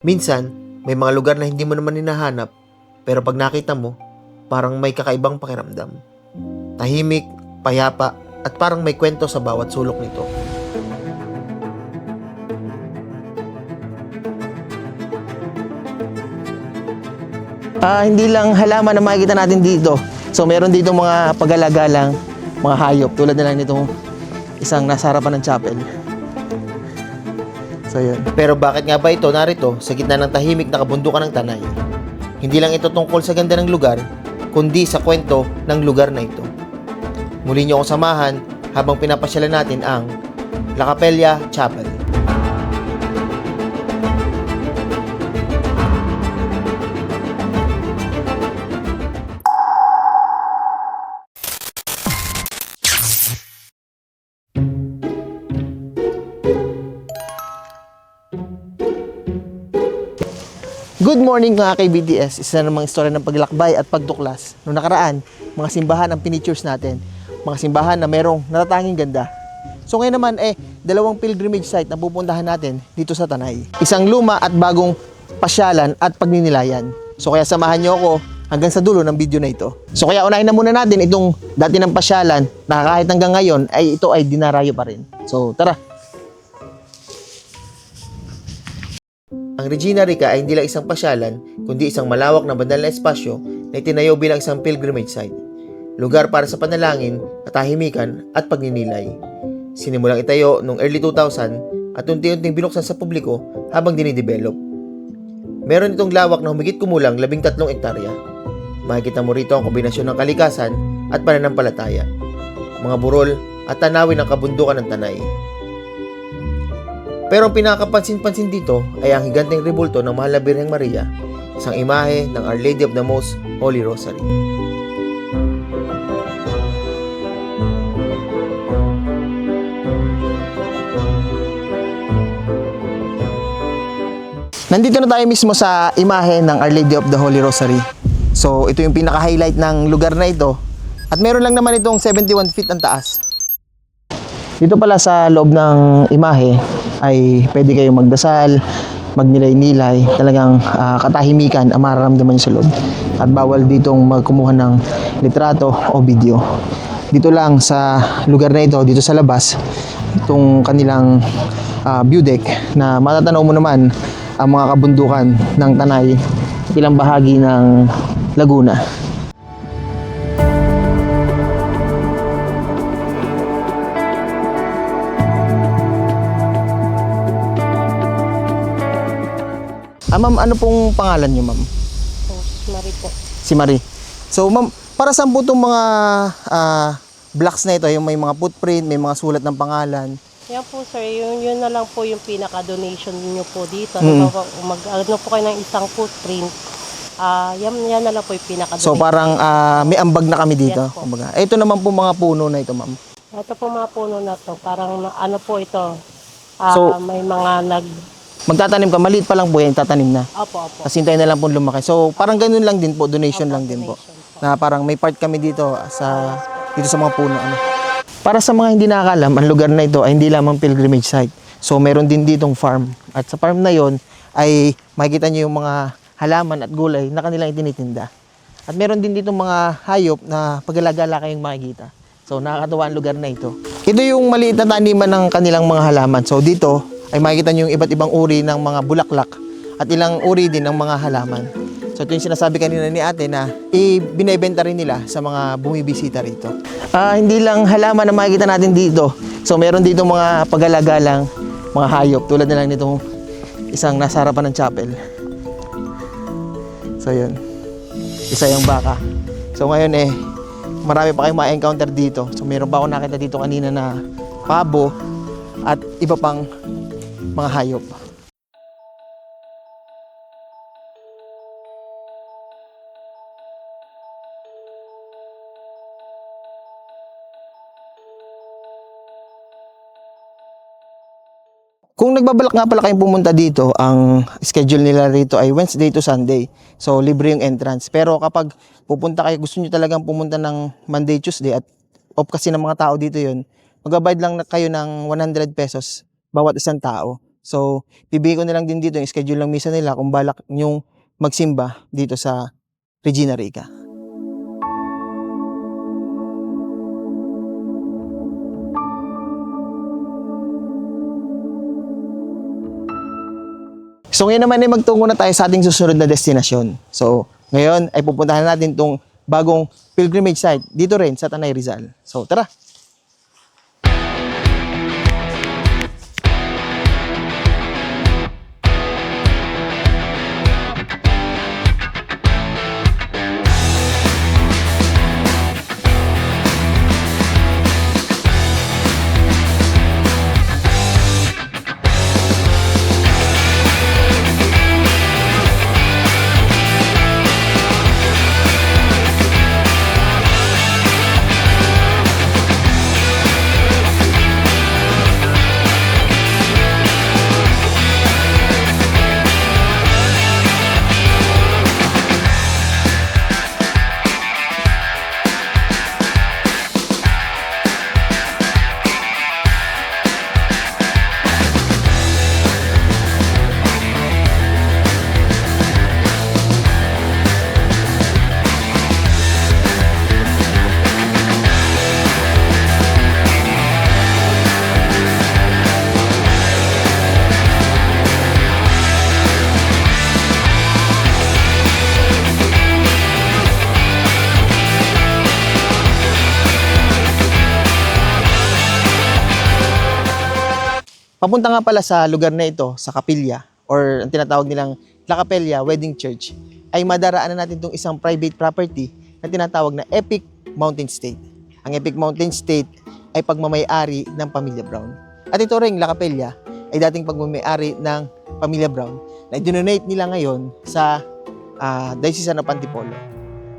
Minsan, may mga lugar na hindi mo naman hinahanap, pero pag nakita mo, parang may kakaibang pakiramdam. Tahimik, payapa, at parang may kwento sa bawat sulok nito. Hindi lang halaman na makikita natin dito. So meron dito mga pagalagalang, mga hayop tulad na lang nitong isang nasa harapan ng chapel. So yun. Pero bakit nga ba ito narito sa gitna ng tahimik na kabundukan ng Tanay? Hindi lang ito tungkol sa ganda ng lugar, kundi sa kwento ng lugar na ito. Muli niyo akong samahan habang pinapasyalan natin ang La Capella Chapel. Good morning mga kay-BTS. Isa na namang istorya ng paglakbay at pagtuklas. Noong nakaraan, mga simbahan ang pinitures natin. Mga simbahan na merong natatanging ganda. So ngayon naman dalawang pilgrimage site na pupuntahan natin dito sa Tanay. Isang luma at bagong pasyalan at pagninilayan. So kaya samahan nyo ako hanggang sa dulo ng video na ito. So kaya unahin na muna natin itong dati ng pasyalan na kahit hanggang ngayon ay ito ay dinarayo pa rin. So tara! Ang Regina Rica ay hindi lang isang pasyalan, kundi isang malawak na bandal na espasyo na itinayo bilang isang pilgrimage site. Lugar para sa panalangin, katahimikan at pagninilay. Sinimulang itayo noong early 2000 at unti-unting binuksan sa publiko habang dinidevelop. Meron itong lawak na humigit kumulang 13 ektarya. Makikita mo rito ang kombinasyon ng kalikasan at pananampalataya, mga burol at tanawin ng kabundukan ng Tanay. Pero ang pinakapansin-pansin dito ay ang higanteng rebulto ng Mahal na Birheng Maria, isang imahe ng Our Lady of the Most Holy Rosary. Nandito na tayo mismo sa imahe ng Our Lady of the Holy Rosary. So ito yung pinaka-highlight ng lugar na ito. At meron lang naman itong 71 feet ang taas. Dito pala sa loob ng imahe ay pwede kayong magdasal, magnilay-nilay, talagang katahimikan ang mararamdaman nyo sa loob. At bawal ditong magkumuha ng litrato o video. Dito lang sa lugar na ito, dito sa labas, itong kanilang view deck na matatanaw mo naman ang mga kabundukan ng Tanay, ilang bahagi ng Laguna. Ma'am, ano pong pangalan niyo, ma'am? Marie po. Si Marie. So, ma'am, para saan po itong mga blocks na ito? Yung may mga footprint, may mga sulat ng pangalan. Yan po sir, yun na lang po yung pinaka-donation niyo po dito. Ano po kayo ng isang footprint, yan na lang po yung pinaka-donation. So, parang may ambag na kami dito. Yes po. Kumbaga. Ito naman po mga puno na ito, ma'am. Ito po mga puno na to, parang ano po ito, So, may mga magtatanim ka, maliit pa lang po yan, tatanim na. Opo. Tapos hintayin na lang po lumaki. So, parang ganun lang din po, donation Opo, lang din po. donation po. Na parang may part kami dito dito sa mga puno. Para sa mga hindi nakakalam, ang lugar na ito ay hindi lamang pilgrimage site. So, meron din ditong farm. At sa farm na yon ay makikita nyo yung mga halaman at gulay na kanilang itinitinda. At meron din ditong mga hayop na paglalagala kayong makikita. So, nakakatuwa ang lugar na ito. Ito yung maliit na taniman ng kanilang mga halaman. So, dito ay makikita nyo yung iba't ibang uri ng mga bulaklak at ilang uri din ng mga halaman. So ito yung sinasabi kanina ni ate na binebenta rin nila sa mga bumibisita rito. Hindi lang halaman na makikita natin dito. So meron dito mga pagalagalang, mga hayop tulad na lang nitong isang nasa harapan ng chapel. So yun, isa yung baka. So ngayon marami pa kayong ma-encounter dito. So meron pa ako nakita dito kanina na pabo at iba pang mga hayop. Kung nagbabalak nga pala kayong pumunta dito, ang schedule nila rito ay Wednesday to Sunday. So, libre yung entrance. Pero kapag pupunta kayo, gusto nyo talagang pumunta ng Monday, Tuesday at off kasi ng mga tao dito yun, magbabayad lang na kayo ng 100 pesos bawat isang tao. So, bibigay ko na lang din dito yung schedule ng misa nila kung balak yung magsimba dito sa Regina Rica. So ngayon naman ay magtungo na tayo sa ating susunod na destinasyon. So ngayon ay pupuntahan natin itong bagong pilgrimage site dito rin sa Tanay Rizal. So tara! Papunta nga pala sa lugar na ito, sa kapilya, or ang tinatawag nilang La Capella Wedding Church, ay madaraanan natin itong isang private property na tinatawag na Epic Mountain State. Ang Epic Mountain State ay pagmamay-ari ng Pamilya Brown. At ito ring La Capella ay dating pagmamay-ari ng Pamilya Brown na i-donate nila ngayon sa Diocese of Antipolo.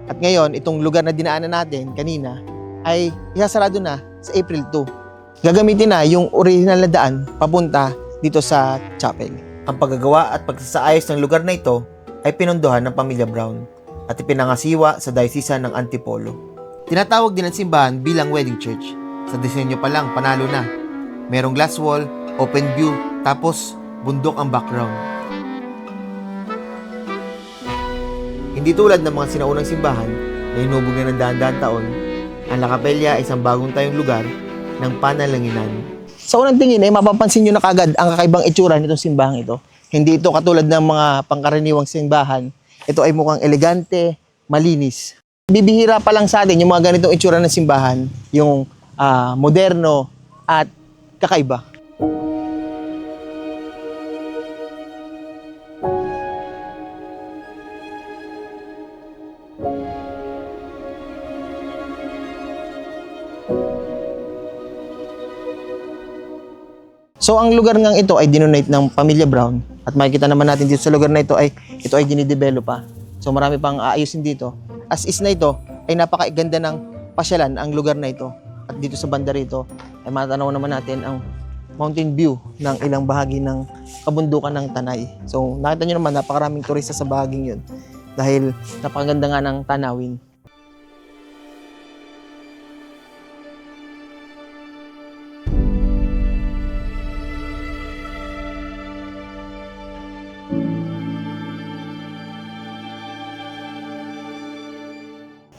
At ngayon, itong lugar na dinaanan natin kanina ay isasarado na sa April 2. Gagamitin na yung original na daan papunta dito sa chapel. Ang paggagawa at pagsasaayos ng lugar na ito ay pinondohan ng Pamilya Brown at ipinangasiwa sa Diocese ng Antipolo. Tinatawag din ang simbahan bilang wedding church. Sa disenyo pa lang, panalo na. Merong glass wall, open view, tapos bundok ang background. Hindi tulad ng mga sinaunang simbahan na inubog na ng daan-daan taon, ang La Capella ay isang bagong tayong lugar ng panalanginan. Sa unang tingin ay mapapansin nyo na kagad ang kakaibang itsura nitong simbahang ito. Hindi ito katulad ng mga pangkaraniwang simbahan. Ito ay mukhang elegante, malinis. Bibihira pa lang sa atin yung mga ganitong itsura ng simbahan, yung moderno at kakaiba. So ang lugar ngang ito ay dinonate ng Pamilya Brown at makikita naman natin dito sa lugar na ito ay dinidevelop pa. So marami pang aayusin dito. As is na ito ay napakaganda ng pasyalan ang lugar na ito. At dito sa banda rito ay matanaw naman natin ang mountain view ng ilang bahagi ng kabundukan ng Tanay. So nakita nyo naman napakaraming turista sa bahaging yun dahil napakaganda nga ng tanawin.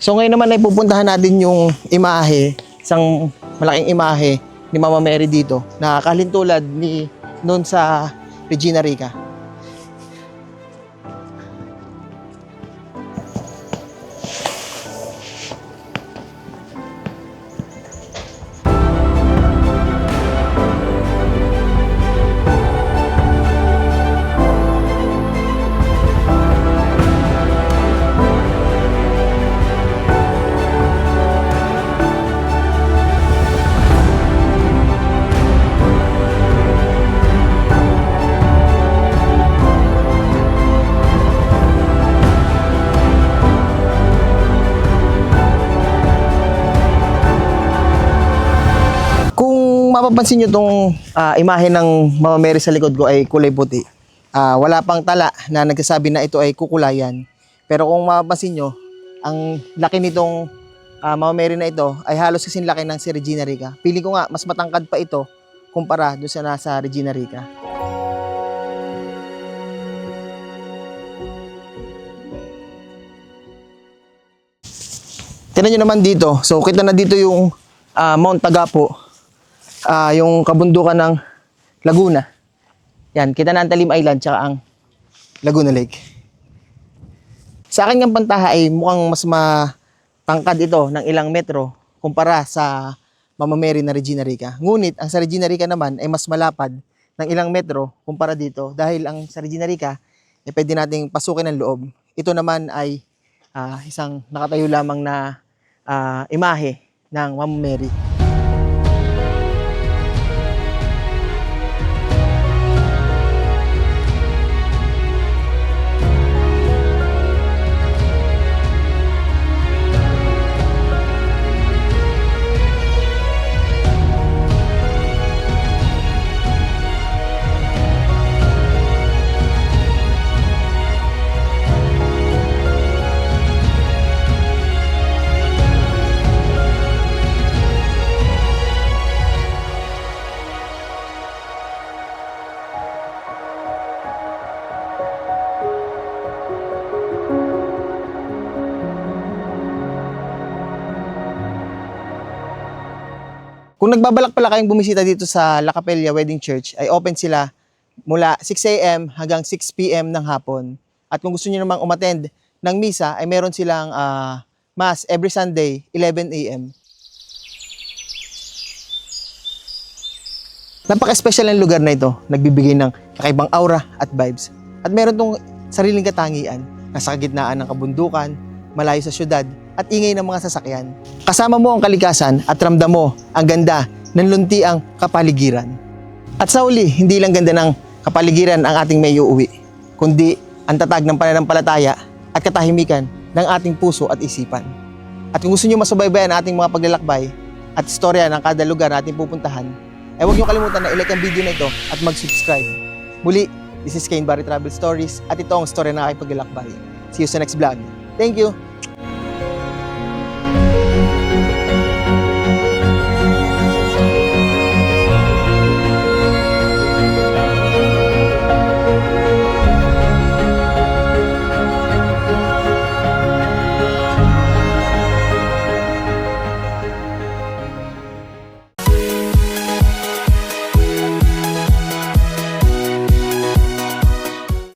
So ngayon naman ay pupuntahan natin yung imahe, isang malaking imahe ni Mama Mary dito na kalintulad ni noon sa Regina Rica. Mapapansin nyo itong imahe ng Mama Mary sa likod ko ay kulay puti. Wala pang tala na nagsasabi na ito ay kukulayan. Pero kung mapapansin nyo, ang laki nitong Mama Mary na ito ay halos kasing laki ng si Regina Rica. Pili ko nga, mas matangkad pa ito kumpara doon sa nasa Regina Rica. Tingnan nyo naman dito. So, kita na dito yung Mount Tagapo. Yung kabundukan ng Laguna. Yan, kita na ang Talim Island tsaka ang Laguna Lake. Sa akin ng Pantaha ay mukhang mas matangkad ito ng ilang metro kumpara sa Mama Mary na Regina Rica. Ngunit, ang sa Regina Rica naman ay mas malapad ng ilang metro kumpara dito dahil ang sa Regina Rica ay pwede nating pasukin ng loob. Ito naman ay isang nakatayo lamang na imahe ng Mama Mary. Kung nagbabalak pala kayong bumisita dito sa La Capella Wedding Church, ay open sila mula 6 a.m. hanggang 6 p.m. ng hapon. At kung gusto niyo namang umattend ng misa, ay meron silang mass every Sunday, 11 a.m. Napaka-special ang lugar na ito, nagbibigay ng kakaibang aura at vibes. At meron tong sariling katangian, nasa kagitnaan ng kabundukan, malayo sa syudad, at ingay ng mga sasakyan. Kasama mo ang kalikasan at ramdam mo ang ganda ng luntiang kapaligiran. At sa uli, hindi lang ganda ng kapaligiran ang ating may uuwi, kundi ang tatag ng pananampalataya at katahimikan ng ating puso at isipan. At kung gusto nyo masubaybayan ang ating mga paglalakbay at istorya ng kada lugar na ating pupuntahan, ay huwag nyo kalimutan na i-like ang video na ito at mag-subscribe. Muli, this is Kane Barry Travel Stories at ito ang storya ng aking paglalakbay. See you sa next vlog. Thank you!